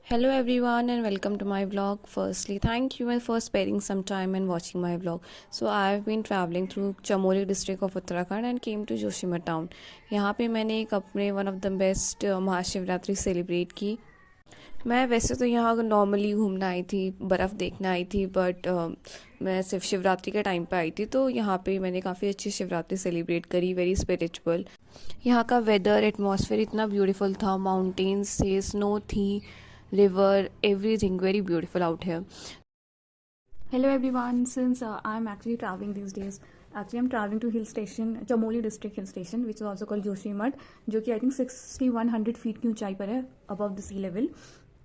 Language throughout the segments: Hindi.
Hello everyone and welcome to my vlog. Firstly, thank you for sparing some time and watching my vlog. So I've been traveling through Chamoli district of Uttarakhand and came to Joshimath town. यहाँ पे मैंने एक अपने one of the best Mahashivratri celebrate की. मैं वैसे तो यहाँ नॉर्मली घूमना आई थी, बर्फ़ देखना आई थी, बट मैं सिर्फ शिवरात्रि के टाइम पे आई थी. तो यहाँ पे मैंने काफ़ी अच्छी शिवरात्रि सेलिब्रेट करी, वेरी स्पिरिचुअल. यहाँ का वेदर एटमॉस्फेयर इतना ब्यूटीफुल था, माउंटेन्स थे, स्नो थी, river, everything very beautiful out here. Hello everyone, since I'm actually traveling these days, I'm traveling to hill station, Chamoli district hill station, which is also called Joshimath, जो कि I think 6100 feet की ऊंचाई पर है above the sea level,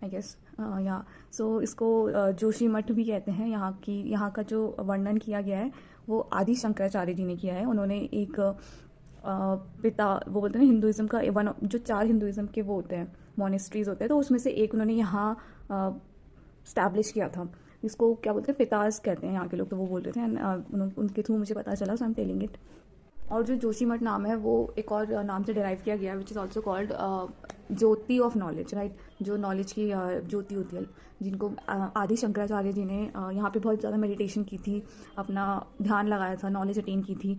I guess. या सो इसको जोशीमठ भी कहते हैं. यहाँ का जो वर्णन किया गया है वो आदि शंकराचार्य जी ने किया है. उन्होंने एक पिता, वो बोलते हैं हिंदुज़म का वन, जो 4 हिंदुज़म के वो होते हैं मोनेस्ट्रीज होते हैं, तो उसमें से एक उन्होंने यहाँ स्टैब्लिश किया था. इसको क्या बोलते हैं, पिताज कहते हैं यहाँ के लोग, तो वो बोल रहे थे. एंड उनके थ्रू मुझे पता चला, सो आई एम टेलिंग इट. और जो जोशीमठ नाम है वो एक और नाम से डिराइव किया गया है, which is also called Jyoti of knowledge, right. जो नॉलेज की ज्योति होती है, जिनको आदि शंकराचार्य जी ने यहाँ पे बहुत ज़्यादा मेडिटेशन की थी, अपना ध्यान लगाया था, नॉलेज अटेन की थी.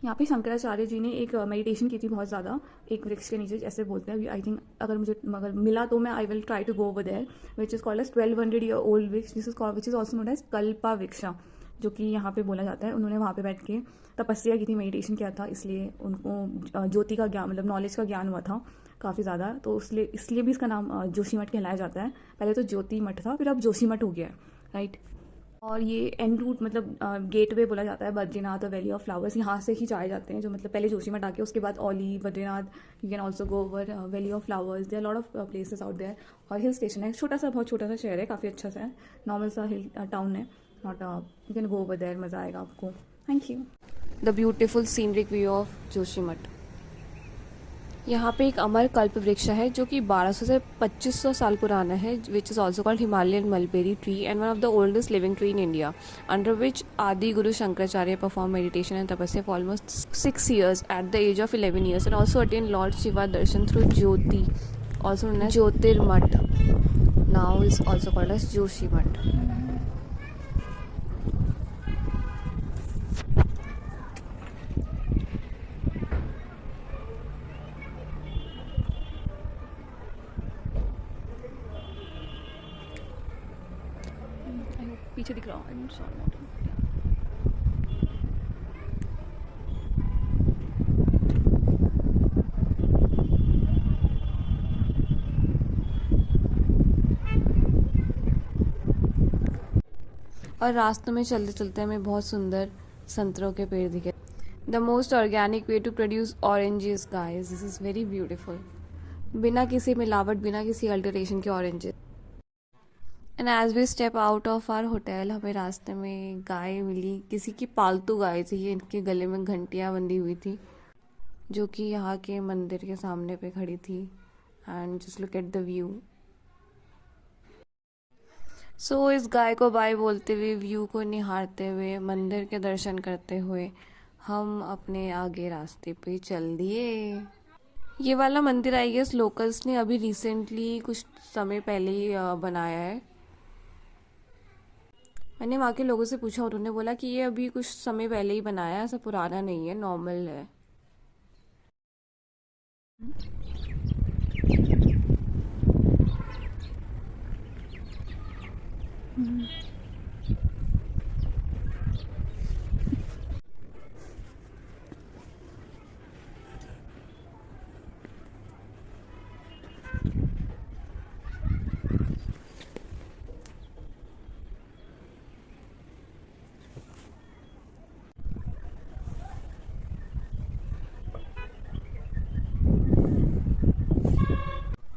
यहाँ पे शंकराचार्य जी ने एक मेडिटेशन की थी बहुत ज़्यादा, एक वृक्ष के नीचे, ऐसे बोलते हैं. आई थिंक अगर मिला तो मैं I will try to go over there, which is called as 1200 year old वृक्ष, which is also known as Kalpa Vriksha, जो कि यहाँ पे बोला जाता है. उन्होंने वहाँ पे बैठ के तपस्या की थी, मेडिटेशन किया था, इसलिए उनको ज्योति का ज्ञान, मतलब नॉलेज का ज्ञान हुआ था काफ़ी ज़्यादा. तो इसलिए भी इसका नाम जोशीमठ कहलाया जाता है. पहले तो ज्योति मठ था, फिर अब जोशीमठ हो गया है, राइट. और ये एंड रूट, मतलब गेटवे बोला जाता है बद्रीनाथ और वैली ऑफ फ्लावर्स. यहाँ से ही जाए जाते हैं, जो मतलब पहले जोशीमठ आके उसके बाद Auli, Badrinath, you can also go over valley of flowers. There lot of places out there. और हिल स्टेशन है, छोटा सा, बहुत छोटा सा शहर है, काफ़ी अच्छा सा है, नॉर्मल सा हिल टाउन है. Not you can go over there, मज़ा आएगा आपको. Thank you. The beautiful scenic view of Joshimath. यहाँ पे एक अमर कल्प वृक्ष है जो कि 1200 से 2500 साल पुराना है, which is also called Himalayan mulberry tree and one of the oldest living tree in India, under which Adi Guru Shankaracharya perform meditation and tapasya for almost 6 years at the age of 11 years and also attain Lord Shiva darshan through Jyoti, also known as Jyotirmath. Now is also called as Joshimath. पीछे दिख रहा हूँ. और रास्तों में चलते चलते हमें बहुत सुंदर संतरों के पेड़ दिखे. The most organic way to produce oranges guys, this is very beautiful. बिना किसी मिलावट, बिना किसी अल्टरेशन के oranges. And as we step out of our hotel, हमें रास्ते में गाय मिली, किसी की पालतू गाय थी. ये इनके गले में घंटियाँ बंधी हुई थी, जो कि यहाँ के मंदिर के सामने पे खड़ी थी. And just look at the view. So इस गाय को बाय बोलते हुए, व्यू को निहारते हुए, मंदिर के दर्शन करते हुए हम अपने आगे रास्ते पे चल दिए. ये वाला मंदिर आई गेस लोकल्स ने अभी रिसेंटली कुछ समय पहले ही बनाया है. मैंने वहाँ के लोगों से पूछा, उन्होंने बोला कि ये अभी कुछ समय पहले ही बनाया है, ऐसा पुराना नहीं है, नॉर्मल है.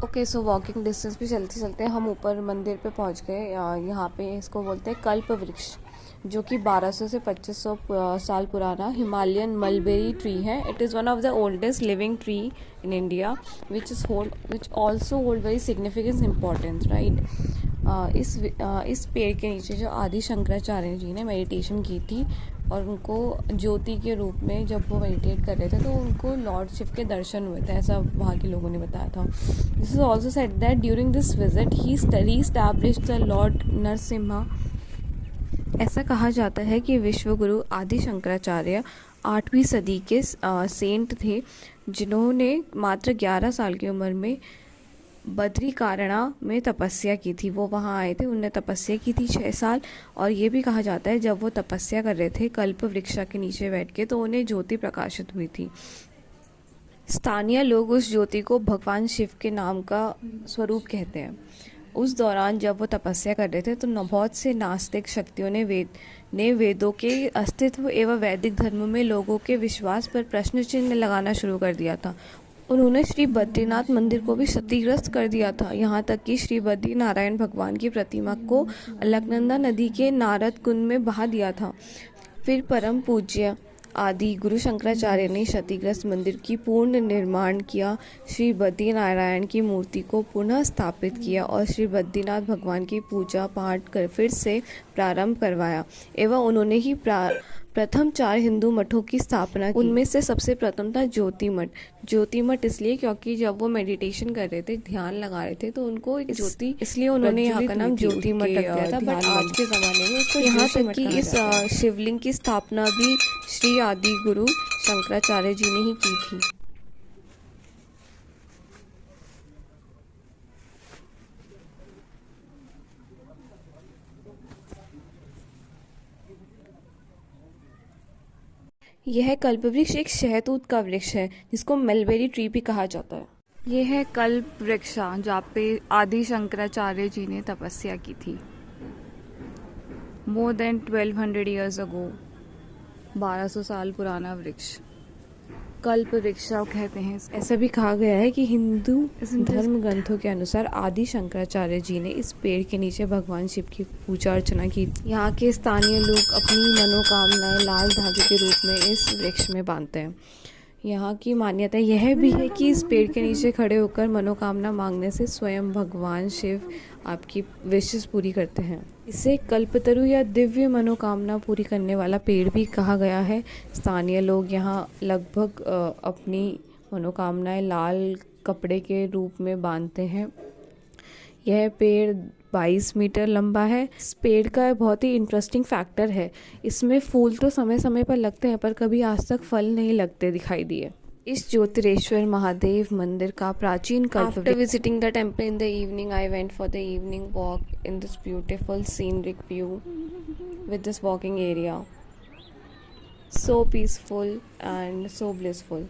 ओके, सो वॉकिंग डिस्टेंस पे चलते चलते हम ऊपर मंदिर पे पहुंच गए. यहाँ पे इसको बोलते हैं कल्प वृक्ष, जो कि 1200 से 2500 साल पुराना हिमालयन मलबेरी ट्री है. It is one of the oldest living tree in India, which also hold very significance importance, right. इस पेड़ के नीचे जो आदि शंकराचार्य जी ने मेडिटेशन की थी, और उनको ज्योति के रूप में जब वो मेडिटेट कर रहे थे तो उनको लॉर्ड शिव के दर्शन हुए थे, ऐसा वहाँ के लोगों ने बताया था। This is also said that during this visit he established the Lord Narasimha. ऐसा कहा जाता है कि विश्वगुरु आदि शंकराचार्य 8वीं सदी के सेंट थे, जिन्होंने मात्र 11 साल की उम्र में बद्रिकारणा में तपस्या की थी। वो वहाँ आए थे, उन्होंने तपस्या की थी 6 साल। और ये भी कहा जाता है जब वो तपस्या कर रहे थे कल्प वृक्ष के नीचे बैठ के, तो उन्हें ज्योति प्रकाशित हुई थी। स्थानीय लोग उस ज्योति को भगवान शिव के नाम का स्वरूप कहते हैं। उस दौरान जब वो तपस्या कर रहे थे तो बहुत से नास्तिक शक्तियों ने वेदों के अस्तित्व एवं वैदिक धर्म में लोगों के विश्वास पर प्रश्न चिन्ह लगाना शुरू कर दिया था। उन्होंने श्री बद्रीनाथ मंदिर को भी क्षतिग्रस्त कर दिया था, यहाँ तक कि श्री बद्री नारायण भगवान की प्रतिमा को अलकनंदा नदी के नारद कुंड में बहा दिया था। फिर परम पूज्य आदि गुरु शंकराचार्य ने क्षतिग्रस्त मंदिर की पूर्ण निर्माण किया, श्री बद्री नारायण की मूर्ति को पुनः स्थापित किया और श्री बद्रीनाथ भगवान की पूजा पाठ कर फिर से प्रारंभ करवाया एवं उन्होंने ही प्रथम 4 हिंदू मठों की स्थापना की। उनमें से सबसे प्रथम था ज्योति मठ। ज्योति मठ इसलिए क्योंकि जब वो मेडिटेशन कर रहे थे, ध्यान लगा रहे थे, तो उनको ज्योति, इसलिए उन्होंने यहाँ का नाम ज्योति मठ रख दिया था। बट आज के ज़माने में उसको यहाँ तक कि इस शिवलिंग की स्थापना भी श्री आदि गुरु शंकराचार्य जी ने ही की थी। यह कल्पवृक्ष एक शहतूत का वृक्ष है जिसको मलबेरी ट्री भी कहा जाता है। ये है कल्प वृक्ष जहाँ पे आदि शंकराचार्य जी ने तपस्या की थी मोर देन 1200 ईयर्स अगो। 1200 साल पुराना वृक्ष कल्प वृक्ष कहते हैं। ऐसा भी कहा गया है कि हिंदू धर्म ग्रंथों के अनुसार आदि शंकराचार्य जी ने इस पेड़ के नीचे भगवान शिव की पूजा अर्चना की। यहाँ के स्थानीय लोग अपनी मनोकामनाएं लाल धागे के रूप में इस वृक्ष में बांधते हैं। यहाँ की मान्यता यह भी है कि इस पेड़ के नीचे खड़े होकर मनोकामना मांगने से स्वयं भगवान शिव आपकी विशेष पूरी करते हैं। इसे कल्पतरु या दिव्य मनोकामना पूरी करने वाला पेड़ भी कहा गया है। स्थानीय लोग यहाँ लगभग अपनी मनोकामनाएं लाल कपड़े के रूप में बांधते हैं। यह पेड़ 22 मीटर लंबा है। इस पेड़ का बहुत ही इंटरेस्टिंग फैक्टर है, इसमें फूल तो समय समय पर लगते हैं पर कभी आज तक फल नहीं लगते दिखाई दिए। इस ज्योतिरेश्वर महादेव मंदिर का प्राचीन कल्प। After visiting the temple in the evening, I went for the evening walk in this beautiful scenic view with this walking area. So peaceful and so blissful.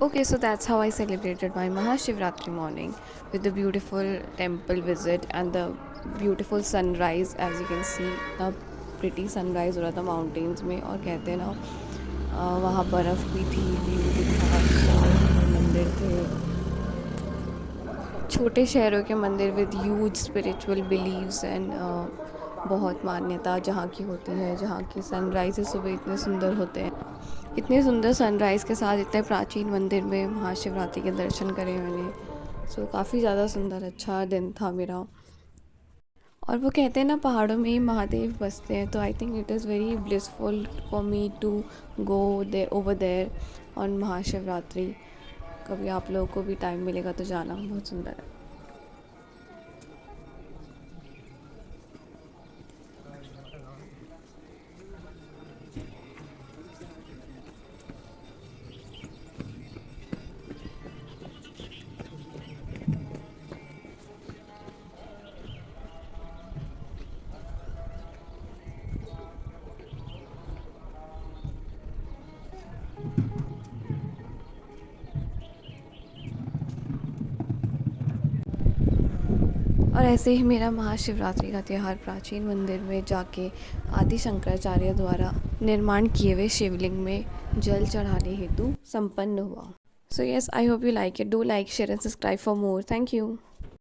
Okay, so that's how I celebrated my Mahashivratri morning with the beautiful temple visit and the beautiful sunrise. As you can see, the pretty sunrise हो रहा था mountains में, और कहते हैं ना वहाँ बर्फ़ भी थी, व्यू भी था, मंदिर थे, छोटे शहरों के मंदिर with huge spiritual believes and बहुत मान्यता जहाँ की होती है, जहाँ के सनराइज़ सुबह इतने सुंदर होते हैं। इतने सुंदर सनराइज़ के साथ इतने प्राचीन मंदिर में महाशिवरात्रि के दर्शन करे मैंने। सो काफ़ी ज़्यादा सुंदर अच्छा दिन था मेरा। और वो कहते हैं ना पहाड़ों में ही महादेव बसते हैं, तो I think it is very blissful for me to go there over there on Mahashivratri. कभी आप लोगों को भी टाइम मिलेगा तो जाना, बहुत सुंदर है। और ऐसे ही मेरा महाशिवरात्रि का त्यौहार प्राचीन मंदिर में जाके आदि शंकराचार्य द्वारा निर्माण किए हुए शिवलिंग में जल चढ़ाने हेतु संपन्न हुआ। So yes, I hope you like it. Do like, share and subscribe for more. Thank you.